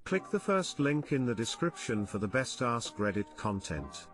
Click the first link in the description for the best Askreddit content.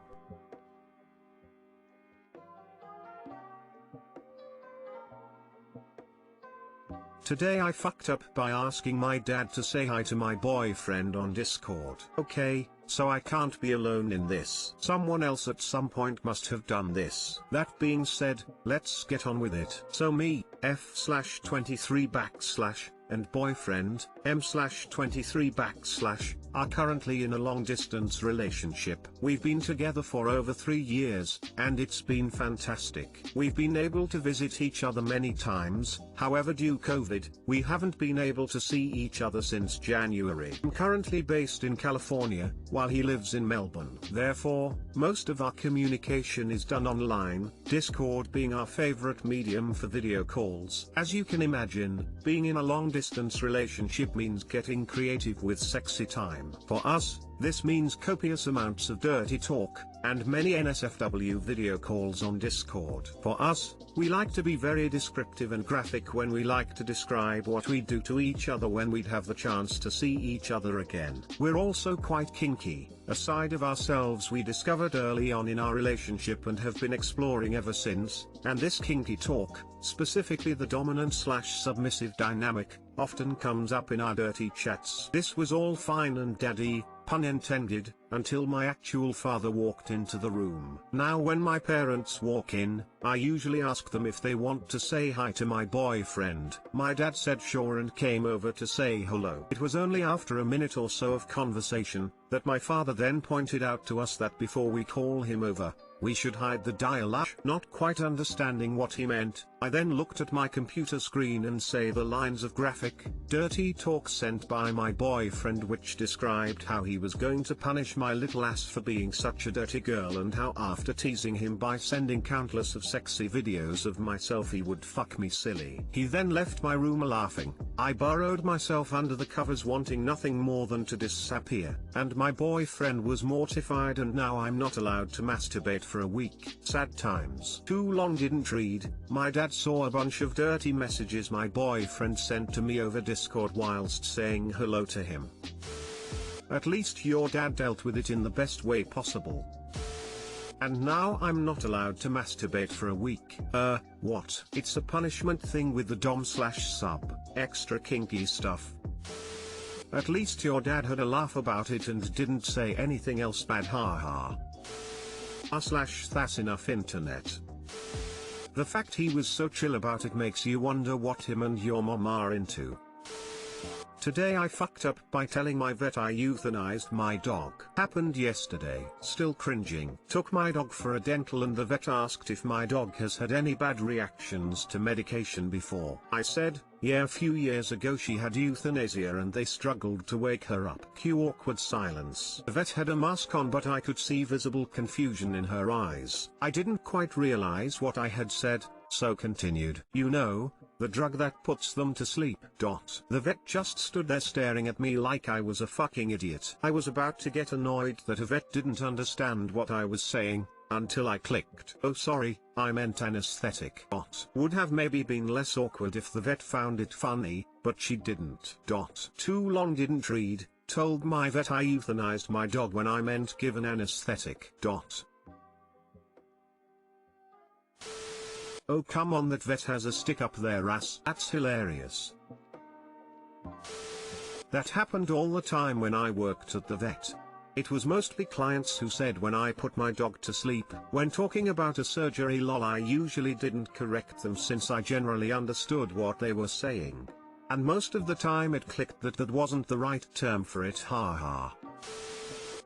Today I fucked up by asking my dad to say hi to my boyfriend on Discord. Okay, so I can't be alone in this. Someone else at some point must have done this. That being said, let's get on with it. So me, F/23 / and boyfriend, M/23 / are currently in a long-distance relationship. We've been together for over 3 years, and it's been fantastic. We've been able to visit each other many times, however due COVID, we haven't been able to see each other since January. I'm currently based in California, while he lives in Melbourne. Therefore, most of our communication is done online, Discord being our favorite medium for video calls. As you can imagine, being in a long-distance relationship means getting creative with sexy time. For us, this means copious amounts of dirty talk, and many NSFW video calls on Discord. For us, we like to be very descriptive and graphic when we like to describe what we do to each other when we'd have the chance to see each other again. We're also quite kinky, a side of ourselves we discovered early on in our relationship and have been exploring ever since, and this kinky talk, specifically the dominant/submissive dynamic, often comes up in our dirty chats. This was all fine and daddy, pun intended, until my actual father walked into the room. Now when my parents walk in, I usually ask them if they want to say hi to my boyfriend. My dad said sure and came over to say hello. It was only after a minute or so of conversation, that my father then pointed out to us that before we call him over, we should hide the dial. Not quite understanding what he meant, I then looked at my computer screen and say the lines of graphic, dirty talk sent by my boyfriend which described how he was going to punish my little ass for being such a dirty girl and how after teasing him by sending countless of sexy videos of myself he would fuck me silly. He then left my room laughing. I burrowed myself under the covers wanting nothing more than to disappear, and my boyfriend was mortified and now I'm not allowed to masturbate for a week. Sad times. Too long didn't read, my dad saw a bunch of dirty messages my boyfriend sent to me over Discord whilst saying hello to him. At least your dad dealt with it in the best way possible. And now I'm not allowed to masturbate for a week. What? It's a punishment thing with the dom/sub, extra kinky stuff. At least your dad had a laugh about it and didn't say anything else bad, haha. That's enough internet. The fact he was so chill about it makes you wonder what him and your mom are into. Today I fucked up by telling my vet I euthanized my dog. Happened yesterday. Still cringing. Took my dog for a dental and the vet asked if my dog has had any bad reactions to medication before. I said, yeah, a few years ago she had euthanasia and they struggled to wake her up. Cue awkward silence. The vet had a mask on but I could see visible confusion in her eyes. I didn't quite realize what I had said, so continued. You know, the drug that puts them to sleep. The vet just stood there staring at me like I was a fucking idiot. I was about to get annoyed that a vet didn't understand what I was saying, until I clicked. Oh sorry, I meant anesthetic. Would have maybe been less awkward if the vet found it funny, but she didn't. Too long didn't read, told my vet I euthanized my dog when I meant given anesthetic. Oh come on, that vet has a stick up their ass. That's hilarious. That happened all the time when I worked at the vet. It was mostly clients who said when I put my dog to sleep. When talking about a surgery lol I usually didn't correct them since I generally understood what they were saying. And most of the time it clicked that that wasn't the right term for it, haha.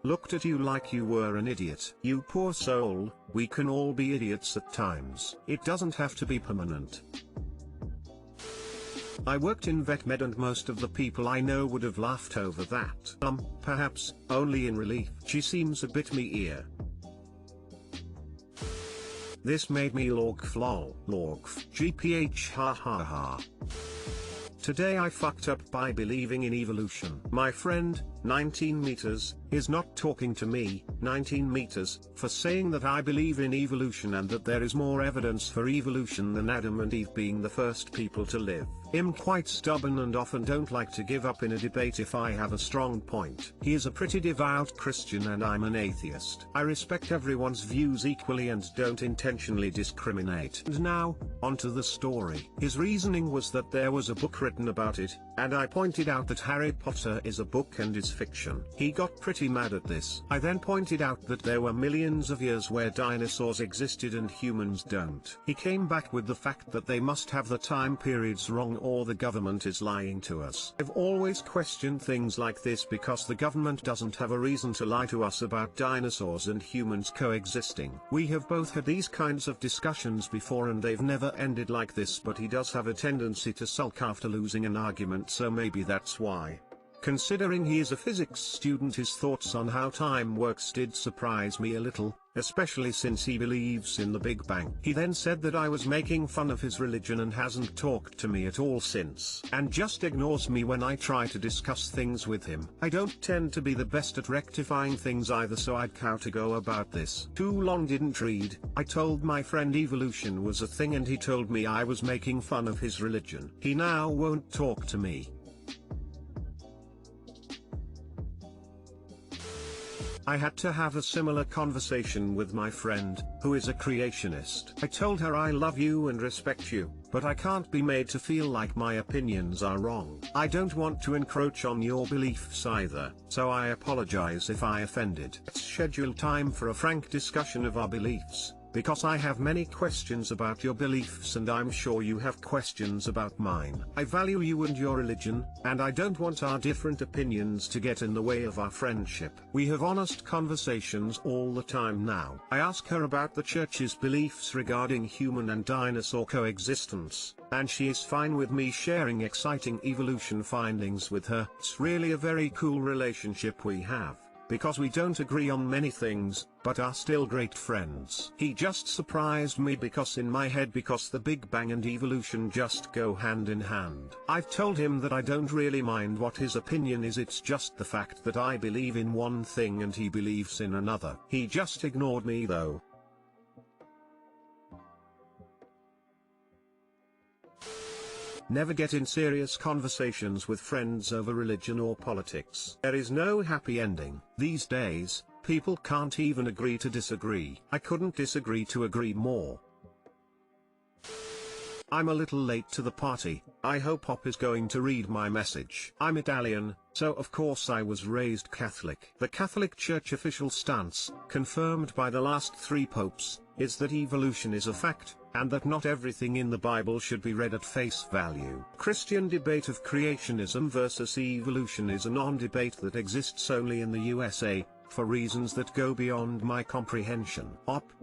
Looked at you like you were an idiot. You poor soul, we can all be idiots at times. It doesn't have to be permanent. I worked in vet med and most of the people I know would have laughed over that. Perhaps, only in relief. She seems a bit me-ear. This made me lorgf lol, lorgf, gph ha ha ha. Today I fucked up by believing in evolution. My friend, 19 meters, is not talking to me, 19 meters, for saying that I believe in evolution and that there is more evidence for evolution than Adam and Eve being the first people to live. I'm quite stubborn and often don't like to give up in a debate if I have a strong point. He is a pretty devout Christian and I'm an atheist. I respect everyone's views equally and don't intentionally discriminate. And now, onto the story. His reasoning was that there was a book written about it, and I pointed out that Harry Potter is a book and is fiction. He got pretty mad at this. I then pointed out that there were millions of years where dinosaurs existed and humans don't. He came back with the fact that they must have the time periods wrong or the government is lying to us. I've always questioned things like this because the government doesn't have a reason to lie to us about dinosaurs and humans coexisting. We have both had these kinds of discussions before and they've never ended like this, but he does have a tendency to sulk after losing an argument, so maybe that's why. Considering he is a physics student, his thoughts on how time works did surprise me a little, especially since he believes in the Big Bang. He then said that I was making fun of his religion and hasn't talked to me at all since, and just ignores me when I try to discuss things with him. I don't tend to be the best at rectifying things either, so I'd how to go about this. Too long didn't read. I told my friend evolution was a thing and he told me I was making fun of his religion. He now won't talk to me. I had to have a similar conversation with my friend, who is a creationist. I told her I love you and respect you, but I can't be made to feel like my opinions are wrong. I don't want to encroach on your beliefs either, so I apologize if I offended. Let's schedule time for a frank discussion of our beliefs, because I have many questions about your beliefs and I'm sure you have questions about mine. I value you and your religion, and I don't want our different opinions to get in the way of our friendship. We have honest conversations all the time now. I ask her about the church's beliefs regarding human and dinosaur coexistence, and she is fine with me sharing exciting evolution findings with her. It's really a very cool relationship we have, because we don't agree on many things, but are still great friends. He just surprised me because in my head, because the Big Bang and evolution just go hand in hand. I've told him that I don't really mind what his opinion is, it's just the fact that I believe in one thing and he believes in another. He just ignored me though. Never get in serious conversations with friends over religion or politics. There is no happy ending. These days, people can't even agree to disagree. I couldn't disagree to agree more. I'm a little late to the party. I hope Hop is going to read my message. I'm Italian, so of course I was raised Catholic. The Catholic Church official stance, confirmed by the last 3 popes, is that evolution is a fact, and that not everything in the Bible should be read at face value. Christian debate of creationism versus evolution is a non-debate that exists only in the USA, for reasons that go beyond my comprehension.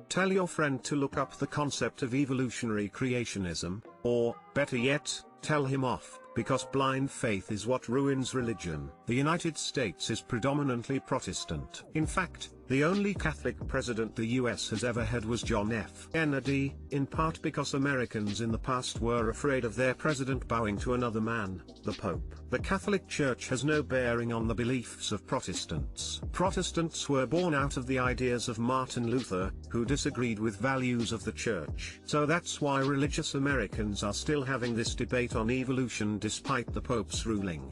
Tell your friend to look up the concept of evolutionary creationism, or, better yet, tell him off, because blind faith is what ruins religion. The United States is predominantly Protestant. In fact, the only Catholic president the US has ever had was John F. Kennedy, in part because Americans in the past were afraid of their president bowing to another man, the Pope. The Catholic Church has no bearing on the beliefs of Protestants. Protestants were born out of the ideas of Martin Luther, who disagreed with values of the Church. So that's why religious Americans are still having this debate on evolution despite the Pope's ruling.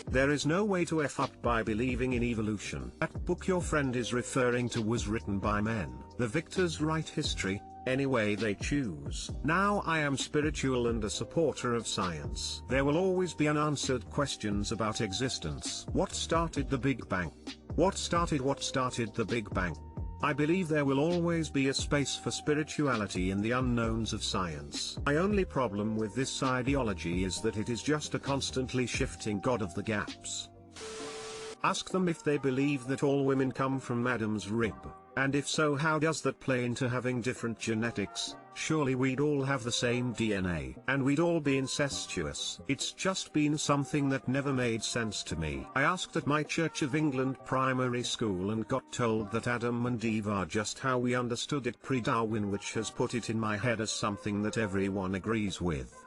There is no way to F up by believing in evolution. That book your friend is referring to was written by men. The victors write history, any way they choose. Now I am spiritual and a supporter of science. There will always be unanswered questions about existence. What started the Big Bang? What started the Big Bang? I believe there will always be a space for spirituality in the unknowns of science. My only problem with this ideology is that it is just a constantly shifting God of the gaps. Ask them if they believe that all women come from Adam's rib, and if so, how does that play into having different genetics? Surely we'd all have the same DNA, and we'd all be incestuous. It's just been something that never made sense to me. I asked at my Church of England primary school and got told that Adam and Eve are just how we understood it pre-Darwin, which has put it in my head as something that everyone agrees with.